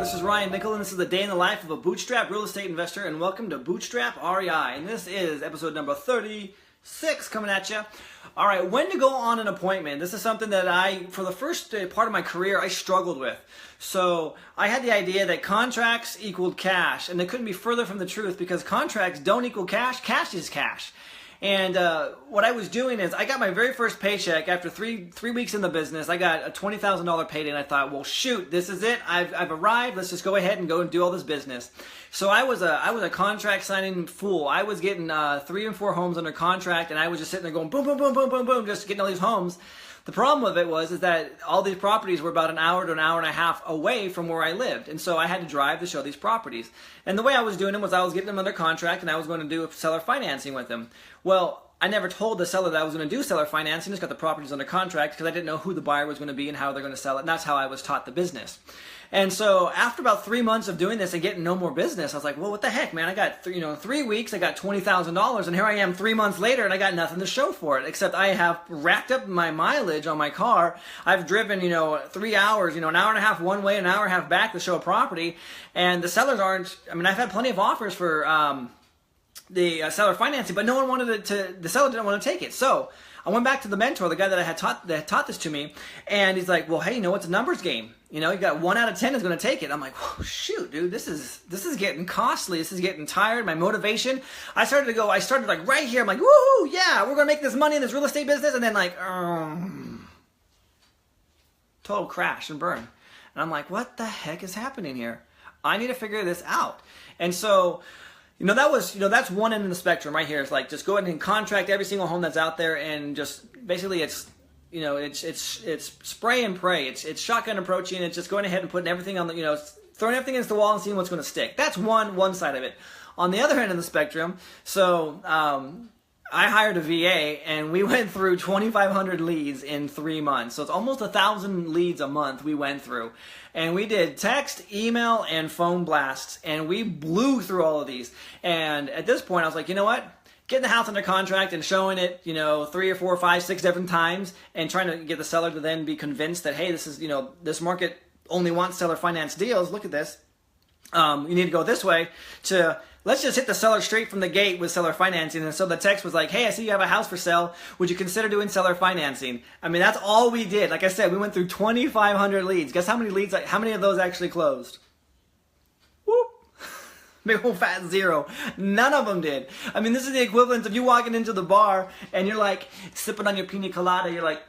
This is Ryan Nickel, and this is the day in the life of a Bootstrap real estate investor, and welcome to Bootstrap REI, and this is episode number 36 coming at you. All right, when to go on an appointment. This is something that for the first part of my career, I struggled with. So I had the idea that contracts equaled cash, and they couldn't be further from the truth because contracts don't equal cash. Cash is cash. And what I was doing is I got my very first paycheck after three weeks in the business. I got a $20,000 payday, and I thought, well, shoot, this is it. I've arrived. Let's just go ahead and go and do all this business. So I was a contract signing fool. I was getting 3 and 4 homes under contract, and I was just sitting there going boom, boom, boom, boom, boom, boom, just getting all these homes. The problem with it is that all these properties were about an hour to an hour and a half away from where I lived. And so I had to drive to show these properties. And the way I was doing them was I was getting them under contract and I was going to do seller financing with them. Well, I never told the seller that I was going to do seller financing, just got the properties under contract because I didn't know who the buyer was going to be and how they're going to sell it. And that's how I was taught the business. And so after about 3 months of doing this and getting no more business, I was like, well, what the heck, man? I got 3 weeks, I got $20,000, and here I am 3 months later, and I got nothing to show for it, except I have racked up my mileage on my car. I've driven, 3 hours, an hour and a half one way, an hour and a half back to show a property, and the sellers I've had plenty of offers for the seller financing, but no one wanted the seller didn't want to take it. So I went back to the mentor, the guy that had taught this to me, and he's like, well, hey, it's a numbers game. You got 1 out of 10 is going to take it. I'm like, whoa, shoot, dude, this is getting costly. This is getting tired. My motivation. I started like right here. I'm like, woohoo, yeah, we're going to make this money in this real estate business. And then like, total crash and burn. And I'm like, what the heck is happening here? I need to figure this out. And so, that's one end of the spectrum right here. It's like, just go ahead and contract every single home that's out there, and just basically it's spray and pray. It's shotgun approaching. It's just going ahead and putting everything on throwing everything against the wall and seeing what's going to stick. That's one side of it. On the other end of the spectrum, so I hired a VA, and we went through 2,500 leads in 3 months. So it's almost 1,000 leads a month we went through. And we did text, email, and phone blasts, and we blew through all of these. And at this point, I was like, you know what? Getting the house under contract and showing it, 3 or 4 or 5, 6 different times, and trying to get the seller to then be convinced that, hey, this is, this market only wants seller finance deals. Look at this. You need to go this way to, let's just hit the seller straight from the gate with seller financing. And so the text was like, hey, I see you have a house for sale. Would you consider doing seller financing? I mean, that's all we did. Like I said, we went through 2,500 leads. Guess how many of those actually closed? Whoop. Big old fat zero. None of them did. I mean, this is the equivalent of you walking into the bar and you're like sipping on your pina colada. You're like,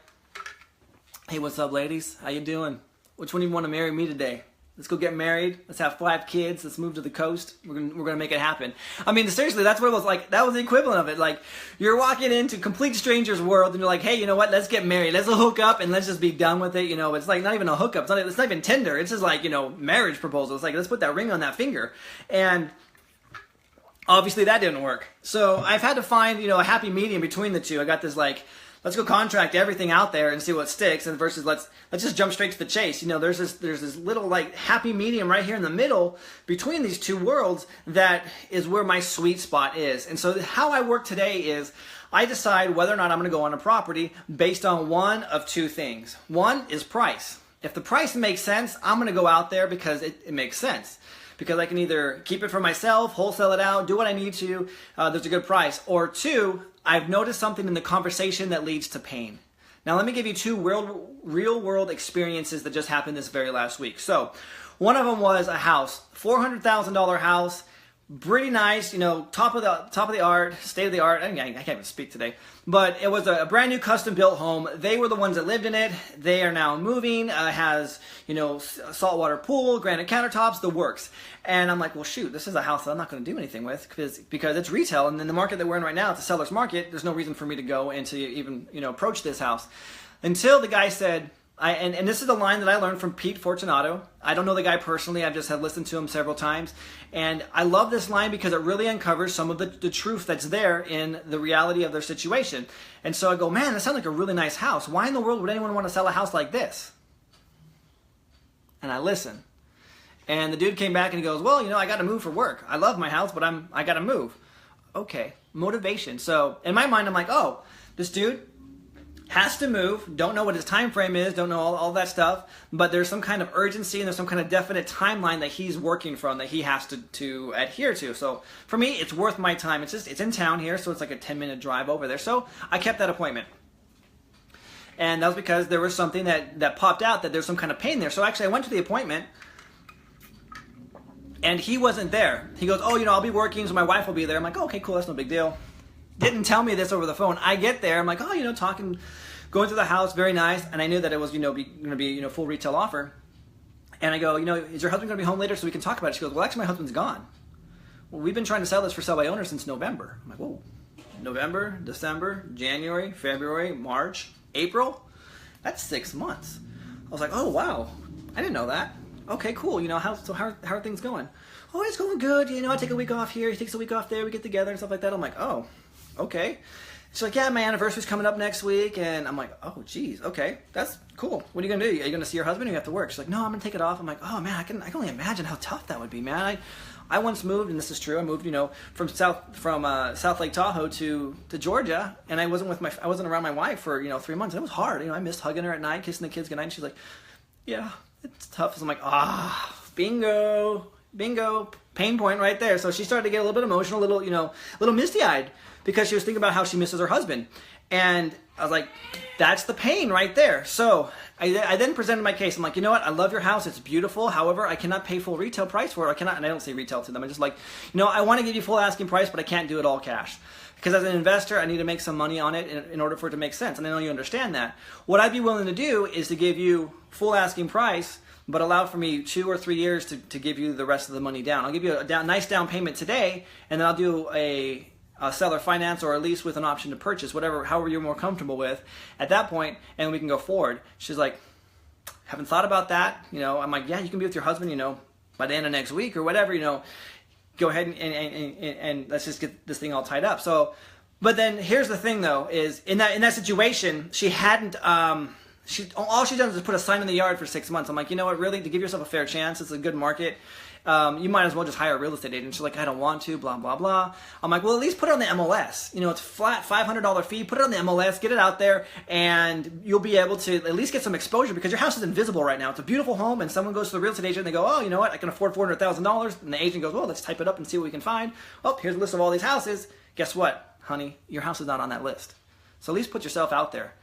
hey, what's up, ladies? How you doing? Which one do you want to marry me today? Let's go get married. Let's have 5 kids. Let's move to the coast. We're gonna make it happen. I mean, seriously, that's what it was like. That was the equivalent of it. Like, you're walking into complete stranger's world, and you're like, hey, you know what? Let's get married. Let's hook up, and let's just be done with it. It's like not even a hookup. It's not even Tinder. It's just like marriage proposal. It's like, let's put that ring on that finger. And obviously that didn't work. So I've had to find a happy medium between the two. I got this like, let's go contract everything out there and see what sticks, and versus let's just jump straight to the chase. There's this little like happy medium right here in the middle between these two worlds that is where my sweet spot is. And so how I work today is I decide whether or not I'm going to go on a property based on one of 2 things. One is price. If the price makes sense, I'm going to go out there because it makes sense. Because I can either keep it for myself, wholesale it out, do what I need to, there's a good price. Or 2, I've noticed something in the conversation that leads to pain. Now let me give you 2 real world experiences that just happened this very last week. So one of them was a house, $400,000 house, pretty nice, top of the art, state of the art. I can't even speak today, but it was a brand new custom built home. They were the ones that lived in it. They are now moving. Has saltwater pool, granite countertops, the works. And I'm like, well, shoot, this is a house that I'm not going to do anything with because it's retail, and in the market that we're in right now, it's a seller's market. There's no reason for me to go and to even approach this house until the guy said. And this is a line that I learned from Pete Fortunato. I don't know the guy personally. I've just had listened to him several times. And I love this line because it really uncovers some of the truth that's there in the reality of their situation. And so I go, man, that sounds like a really nice house. Why in the world would anyone want to sell a house like this? And I listen. And the dude came back and he goes, well, I got to move for work. I love my house, but I got to move. Okay, motivation. So in my mind, I'm like, oh, this dude, has to move, don't know what his time frame is, don't know all that stuff, but there's some kind of urgency and there's some kind of definite timeline that he's working from that he has to adhere to. So for me, it's worth my time. It's in town here, so it's like a 10-minute drive over there. So I kept that appointment. And that was because there was something that popped out, that there's some kind of pain there. So actually I went to the appointment and he wasn't there. He goes, oh, I'll be working, so my wife will be there. I'm like, oh, okay, cool, that's no big deal. Didn't tell me this over the phone. I get there, I'm like, oh, talking, going through the house, very nice, and I knew that it was, going to be, full retail offer. And I go, is your husband going to be home later so we can talk about it? She goes, well, actually, my husband's gone. Well, we've been trying to sell this for sell by owner since November. I'm like, whoa, November, December, January, February, March, April? That's 6 months. I was like, oh, wow, I didn't know that. Okay, cool. How are things going? Oh, it's going good. I take a week off here. He takes a week off there. We get together and stuff like that. I'm like, oh, okay. She's like, yeah, my anniversary's coming up next week. And I'm like, oh, geez, okay, that's cool. What are you going to do? Are you going to see your husband or you have to work? She's like, no, I'm going to take it off. I'm like, oh, man, I can only imagine how tough that would be, man. I once moved, and this is true, I moved, from South Lake Tahoe to Georgia, and I wasn't around my wife for, 3 months. And it was hard. I missed hugging her at night, kissing the kids goodnight. And she's like, yeah, it's tough. So I'm like, bingo, pain point right there. So she started to get a little bit emotional, a little misty-eyed, because she was thinking about how she misses her husband. And I was like, that's the pain right there. So I then presented my case. I'm like, you know what? I love your house. It's beautiful. However, I cannot pay full retail price for it. And I don't say retail to them. I'm just like, I want to give you full asking price, but I can't do it all cash. Because as an investor, I need to make some money on it in order for it to make sense. And I know you understand that. What I'd be willing to do is to give you full asking price, but allow for me 2 or 3 years to give you the rest of the money down. I'll give you a nice down payment today, and then I'll do a seller finance or a lease with an option to purchase, however you're more comfortable with at that point, and we can go forward. She's like, haven't thought about that. I'm like, yeah, you can be with your husband, by the end of next week or whatever, go ahead and let's just get this thing all tied up. So, but then here's the thing though, is in that situation, she hadn't, all she done is put a sign in the yard for 6 months. I'm like, you know what, really, to give yourself a fair chance, it's a good market. You might as well just hire a real estate agent. She's like, I don't want to, blah, blah, blah. I'm like, well, at least put it on the MLS. It's flat, $500 fee. Put it on the MLS, get it out there, and you'll be able to at least get some exposure because your house is invisible right now. It's a beautiful home, and someone goes to the real estate agent and they go, oh, you know what, I can afford $400,000. And the agent goes, well, let's type it up and see what we can find. Oh, here's a list of all these houses. Guess what, honey? Your house is not on that list. So at least put yourself out there.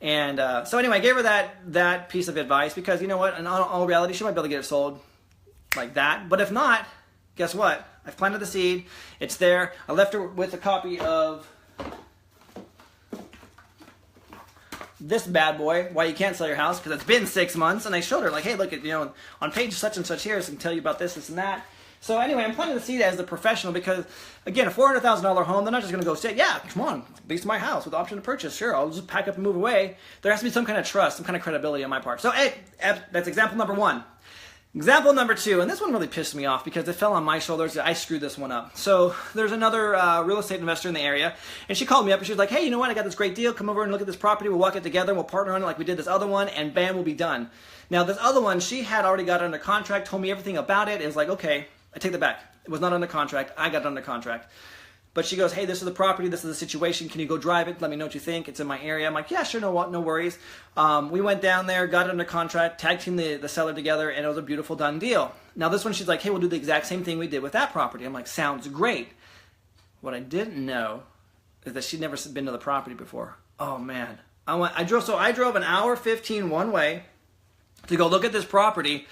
And so anyway, I gave her that piece of advice because, you know what, in all reality, she might be able to get it sold like that. But if not, guess what? I've planted the seed. It's there. I left her with a copy of this bad boy, Why You Can't Sell Your House, because it's been 6 months. And I showed her, like, hey, look, on page such and such here, so I can tell you about this, this, and that. So anyway, I'm planting the seed as the professional because, again, a $400,000 home, they're not just going to go say, yeah, come on, lease my house with the option to purchase. Sure, I'll just pack up and move away. There has to be some kind of trust, some kind of credibility on my part. So hey, that's example number one. Example number two, and this one really pissed me off because it fell on my shoulders. I screwed this one up. So there's another real estate investor in the area, and she called me up and she was like, hey, you know what? I got this great deal. Come over and look at this property. We'll walk it together and we'll partner on it like we did this other one, and bam, we'll be done. Now, this other one, she had already got it under contract, told me everything about it. It was like, okay, I take that back. It was not under contract. I got it under contract. But she goes, hey, this is the property, this is the situation, can you go drive it? Let me know what you think. It's in my area. I'm like, yeah, sure, no worries. We went down there, got it under contract, tag teamed the seller together, and it was a beautiful done deal. Now this one, she's like, hey, we'll do the exact same thing we did with that property. I'm like, sounds great. What I didn't know is that she'd never been to the property before. Oh man. I drove an hour 15 one way to go look at this property,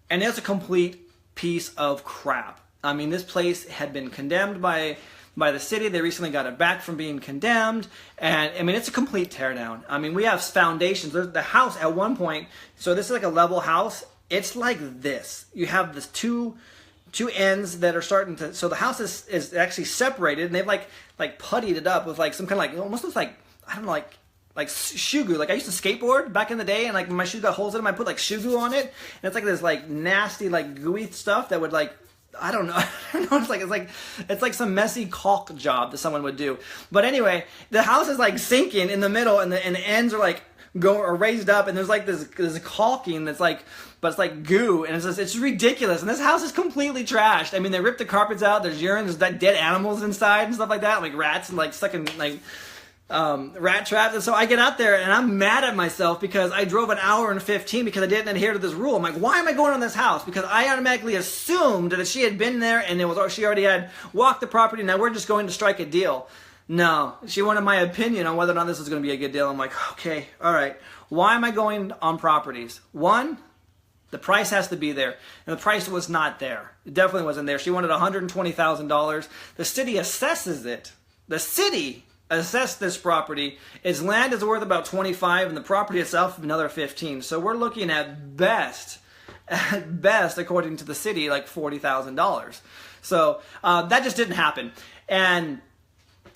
and it's a complete piece of crap. I mean, this place had been condemned by the city. They recently got it back from being condemned. And I mean, it's a complete teardown. I mean, we have foundations. There's the house at one point. So this is like a level house. It's like this. You have this two ends that are starting to, so the house is actually separated, and they've like puttied it up with like some kind of like, it almost looks like, I don't know, like shoe glue. Like I used to skateboard back in the day, and like when my shoes got holes in them, I put like shoe glue on it. And it's like this like nasty, like gooey stuff that would like, I don't know. It's like some messy caulk job that someone would do. But anyway, the house is like sinking in the middle, and the ends are like raised up, and there's like this caulking that's like, but it's like goo, and it's ridiculous. And this house is completely trashed. I mean, they ripped the carpets out. There's urine. There's dead animals inside and stuff like that, like rats and like stuck in like rat traps. And so I get out there and I'm mad at myself because I drove an hour and 15 because I didn't adhere to this rule. I'm like, why am I going on this house? Because I automatically assumed that she had been there and she already had walked the property. Now we're just going to strike a deal. No, she wanted my opinion on whether or not this was going to be a good deal. I'm like, okay, all right. Why am I going on properties? One, the price has to be there. And the price was not there. It definitely wasn't there. She wanted $120,000. The city assesses it. The city assessed this property. Its land is worth about 25 and the property itself another 15. So we're looking at best, according to the city, like $40,000. So that just didn't happen. And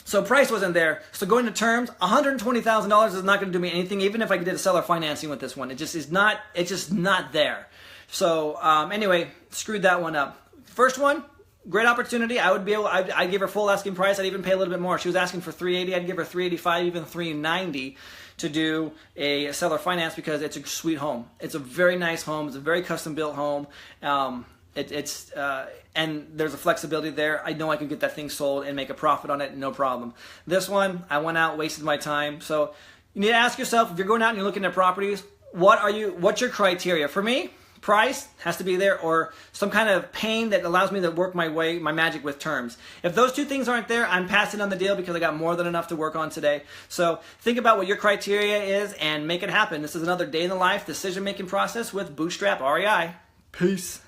so price wasn't there. So going to terms, $120,000 is not going to do me anything, even if I did a seller financing with this one. It just is not. It's just not there. So anyway, screwed that one up. First one, great opportunity. I would be able. I'd give her full asking price. I'd even pay a little bit more. She was asking for $380. I'd give her $385, even $390 to do a seller finance because it's a sweet home. It's a very nice home. It's a very custom built home. And there's a flexibility there. I know I could get that thing sold and make a profit on it, no problem. This one, I went out, wasted my time. So you need to ask yourself, if you're going out and you're looking at properties, what's your criteria? For me, price has to be there, or some kind of pain that allows me to work my magic with terms. If those two things aren't there, I'm passing on the deal because I got more than enough to work on today. So think about what your criteria is and make it happen. This is another day in the life decision-making process with Bootstrap REI. Peace.